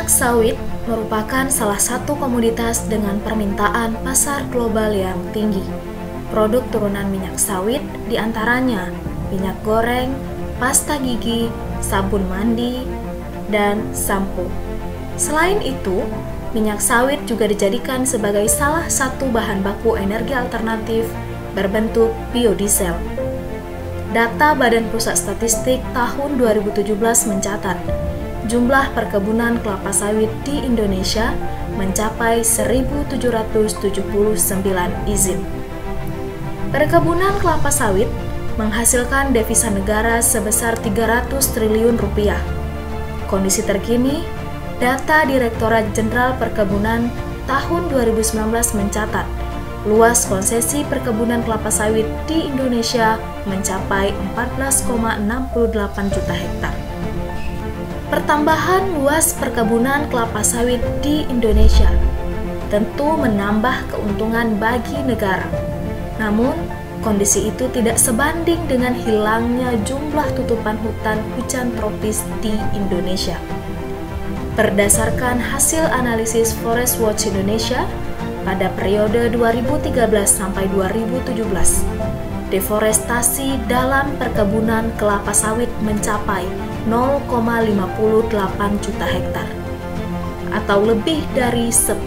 Minyak sawit merupakan salah satu komoditas dengan permintaan pasar global yang tinggi. Produk turunan minyak sawit diantaranya minyak goreng, pasta gigi, sabun mandi, dan sampo. Selain itu, minyak sawit juga dijadikan sebagai salah satu bahan baku energi alternatif berbentuk biodiesel. Data Badan Pusat Statistik tahun 2017 mencatat, jumlah perkebunan kelapa sawit di Indonesia mencapai 1.779 izin. Perkebunan kelapa sawit menghasilkan devisa negara sebesar 300 triliun rupiah. Kondisi terkini, data Direktorat Jenderal Perkebunan tahun 2019 mencatat, luas konsesi perkebunan kelapa sawit di Indonesia mencapai 14,68 juta hektar. Pertambahan luas perkebunan kelapa sawit di Indonesia tentu menambah keuntungan bagi negara. Namun, kondisi itu tidak sebanding dengan hilangnya jumlah tutupan hutan hujan tropis di Indonesia. Berdasarkan hasil analisis Forest Watch Indonesia, pada periode 2013 sampai 2017, deforestasi dalam perkebunan kelapa sawit mencapai 0,58 juta hektar, atau lebih dari 10%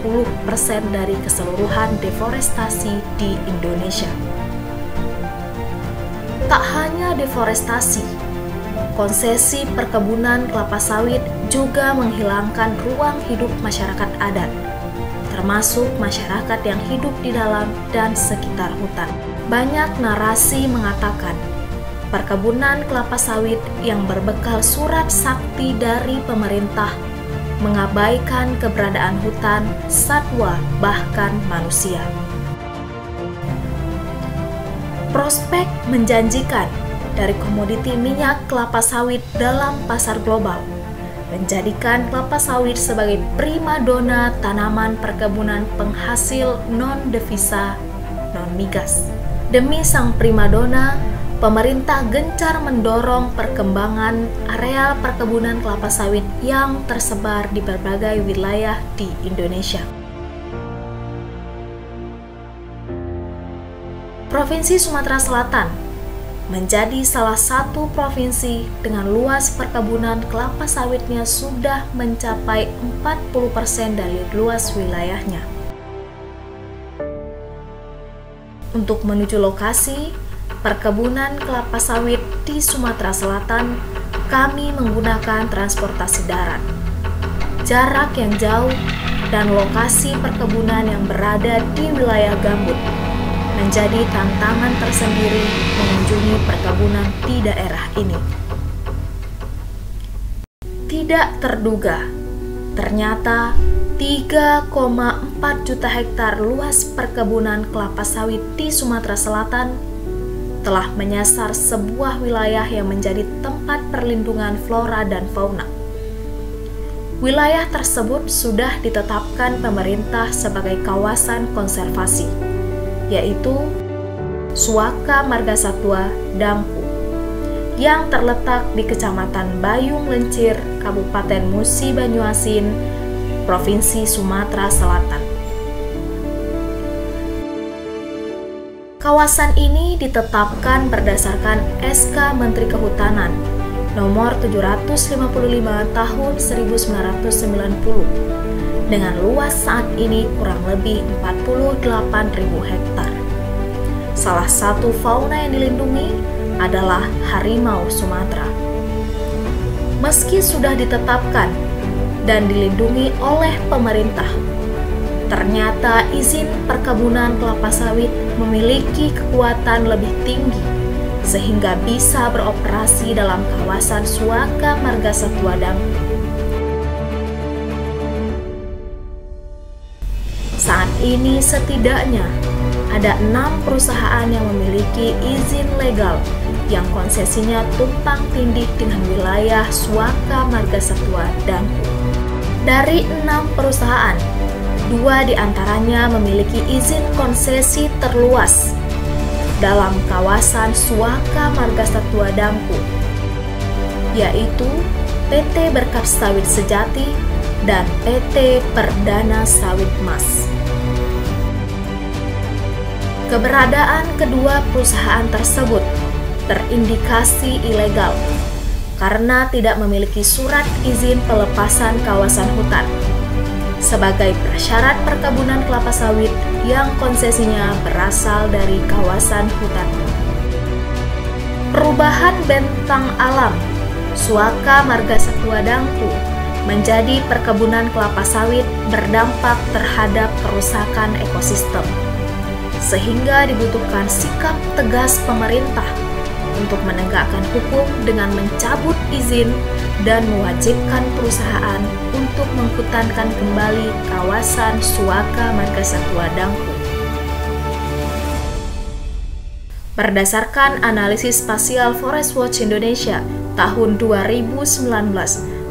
dari keseluruhan deforestasi di Indonesia. Tak hanya deforestasi, konsesi perkebunan kelapa sawit juga menghilangkan ruang hidup masyarakat adat, termasuk masyarakat yang hidup di dalam dan sekitar hutan. Banyak narasi mengatakan, perkebunan kelapa sawit yang berbekal surat sakti dari pemerintah mengabaikan keberadaan hutan, satwa, bahkan manusia. Prospek menjanjikan dari komoditi minyak kelapa sawit dalam pasar global menjadikan kelapa sawit sebagai primadona tanaman perkebunan penghasil non-devisa, non-migas. Demi sang primadona, pemerintah gencar mendorong perkembangan areal perkebunan kelapa sawit yang tersebar di berbagai wilayah di Indonesia. Provinsi Sumatera Selatan menjadi salah satu provinsi dengan luas perkebunan kelapa sawitnya sudah mencapai 40% dari luas wilayahnya. Untuk menuju lokasi perkebunan kelapa sawit di Sumatera Selatan, kami menggunakan transportasi darat. Jarak yang jauh dan lokasi perkebunan yang berada di wilayah gambut menjadi tantangan tersendiri mengunjungi perkebunan di daerah ini. Tidak terduga, ternyata 3,4 juta hektar luas perkebunan kelapa sawit di Sumatera Selatan telah menyasar sebuah wilayah yang menjadi tempat perlindungan flora dan fauna. Wilayah tersebut sudah ditetapkan pemerintah sebagai kawasan konservasi, yaitu Suaka Margasatwa Dampu, yang terletak di Kecamatan Bayung Lencir, Kabupaten Musi Banyuasin, Provinsi Sumatera Selatan. Kawasan ini ditetapkan berdasarkan SK Menteri Kehutanan Nomor 755 Tahun 1990 dengan luas saat ini kurang lebih 48.000 hektar. Salah satu fauna yang dilindungi adalah harimau Sumatera. Meski sudah ditetapkan dan dilindungi oleh pemerintah, ternyata izin perkebunan kelapa sawit memiliki kekuatan lebih tinggi sehingga bisa beroperasi dalam kawasan Suaka Margasatwa Dampu. Saat ini setidaknya ada 6 perusahaan yang memiliki izin legal yang konsesinya tumpang tindih dengan wilayah Suaka Margasatwa Dampu. Dari 6 perusahaan, 2 diantaranya memiliki izin konsesi terluas dalam kawasan Suaka Margasatwa Dampu, yaitu PT Berkat Sawit Sejati dan PT Perdana Sawit Mas. Keberadaan kedua perusahaan tersebut terindikasi ilegal karena tidak memiliki surat izin pelepasan kawasan hutan sebagai prasyarat perkebunan kelapa sawit yang konsesinya berasal dari kawasan hutan. Perubahan bentang alam Suaka Marga Satwa Dangku menjadi perkebunan kelapa sawit berdampak terhadap kerusakan ekosistem, sehingga dibutuhkan sikap tegas pemerintah untuk menegakkan hukum dengan mencabut izin dan mewajibkan perusahaan untuk menghutankan kembali kawasan Suaka Marga Satwa Dangku. Berdasarkan analisis Spatial Forest Watch Indonesia tahun 2019,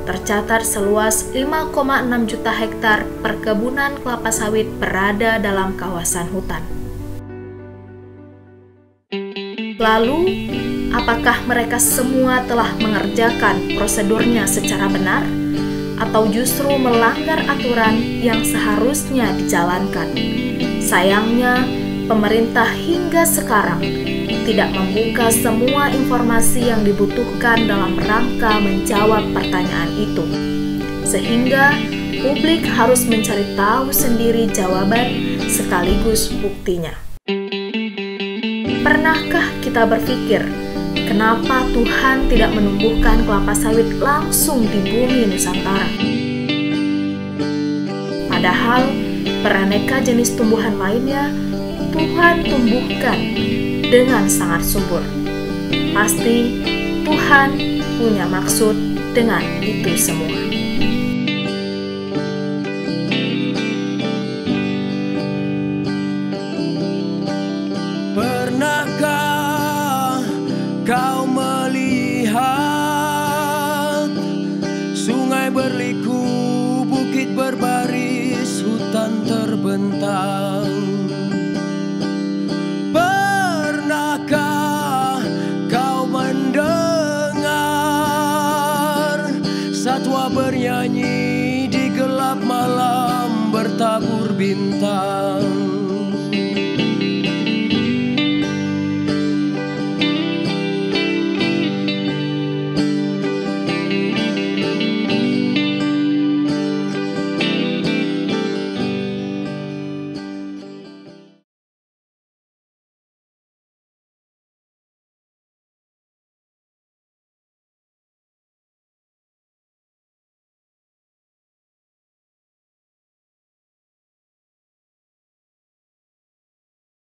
tercatat seluas 5,6 juta hektar perkebunan kelapa sawit berada dalam kawasan hutan. Lalu, apakah mereka semua telah mengerjakan prosedurnya secara benar, atau justru melanggar aturan yang seharusnya dijalankan? Sayangnya, pemerintah hingga sekarang tidak membuka semua informasi yang dibutuhkan dalam rangka menjawab pertanyaan itu, sehingga publik harus mencari tahu sendiri jawaban sekaligus buktinya. Pernahkah kita berpikir, kenapa Tuhan tidak menumbuhkan kelapa sawit langsung di bumi Nusantara? Padahal, beraneka jenis tumbuhan lainnya Tuhan tumbuhkan dengan sangat subur. Pasti Tuhan punya maksud dengan itu semua. Pernahkah kau melihat sungai berliku, bukit berbaris, hutan terbentang? Pernahkah kau mendengar satwa bernyanyi di gelap malam bertabur bintang?